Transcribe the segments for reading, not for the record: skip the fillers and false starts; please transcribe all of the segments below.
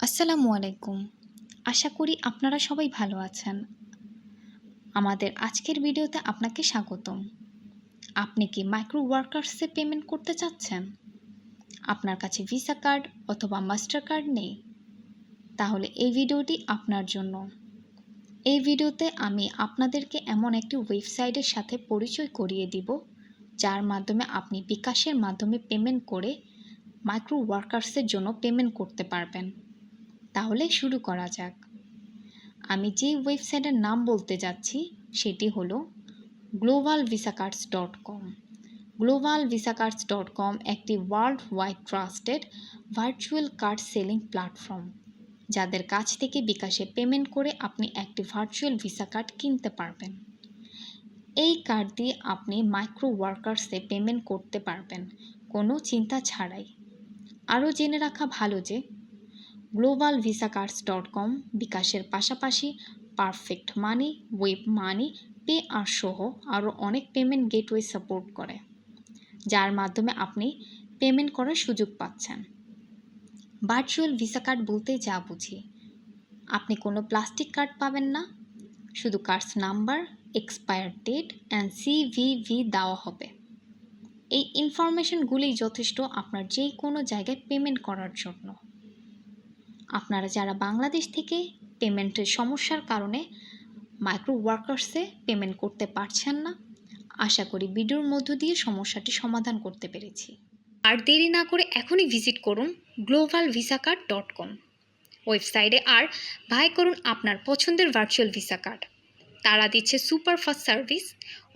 আসসালামু আলাইকুম। আশা করি আপনারা সবাই ভালো আছেন। আমাদের আজকের ভিডিওতে আপনাকে স্বাগতম। আপনি কি মাইক্রো ওয়ার্কার্সে পেমেন্ট করতে চাচ্ছেন? আপনার কাছে ভিসা কার্ড অথবা মাস্টার কার্ড নেই? তাহলে এই ভিডিওটি আপনার জন্য। এই ভিডিওতে আমি আপনাদেরকে এমন একটি ওয়েবসাইটের সাথে পরিচয় করিয়ে দিব, যার মাধ্যমে আপনি বিকাশের মাধ্যমে পেমেন্ট করে মাইক্রো ওয়ার্কার্সের জন্য পেমেন্ট করতে পারবেন। তাহলে শুরু করা যাক। আমি যে ওয়েবসাইটের নাম বলতে যাচ্ছি সেটি হলো globalvisacards.com। globalvisacards.com একটি world wide trusted virtual card selling platform, যাদের কাছ থেকে বিকাশে পেমেন্ট করে আপনি একটি ভার্চুয়াল ভিসা কার্ড কিনতে পারবেন। এই কার্ড দিয়ে আপনি মাইক্রো ওয়ার্কার্সে পেমেন্ট করতে পারবেন কোনো চিন্তা ছাড়াই। আরও জেনে রাখা ভালো যে globalvisacards.com বিকাশের পাশাপাশি পারফেক্ট মানি, ওয়েব মানি, পে আর সহ আরও অনেক পেমেন্ট গেটওয়ে সাপোর্ট করে, যার মাধ্যমে আপনি পেমেন্ট করার সুযোগ পাচ্ছেন। ভার্চুয়াল ভিসা কার্ড বলতে যা বুঝি, আপনি কোনো প্লাস্টিক কার্ড পাবেন না, শুধু cards number, expire date and CVV দেওয়া হবে। এই ইনফরমেশনগুলোই যথেষ্ট আপনার যে কোনো জায়গায় পেমেন্ট করার জন্য। আপনারা যারা বাংলাদেশ থেকে পেমেন্টের সমস্যার কারণে মাইক্রো ওয়ার্কার্সে পেমেন্ট করতে পারছেন না, আশা করি ভিডিওর মধ্য দিয়ে সমস্যাটি সমাধান করতে পেরেছি। আর দেরি না করে এখনই ভিজিট করুন globalvisaCard.com ওয়েবসাইটে আর বাই করুন আপনার পছন্দের ভার্চুয়াল ভিসা কার্ড। তারা দিচ্ছে সুপার ফাস্ট সার্ভিস।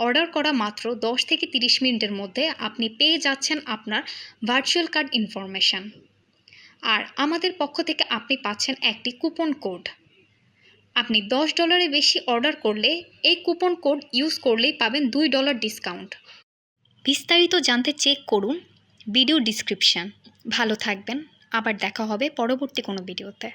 অর্ডার করা মাত্র 10 থেকে 30 মিনিটের মধ্যে আপনি পেয়ে যাচ্ছেন আপনার ভার্চুয়াল কার্ড ইনফরমেশন। আর আমাদের পক্ষ থেকে আপনি পাচ্ছেন একটি কুপন কোড। আপনি $10 বেশি অর্ডার করলে এই কুপন কোড ইউজ করলেই পাবেন $2 ডিসকাউন্ট। বিস্তারিত জানতে চেক করুন ভিডিও ডিসক্রিপশন। ভালো থাকবেন, আবার দেখা হবে পরবর্তী কোনো ভিডিওতে।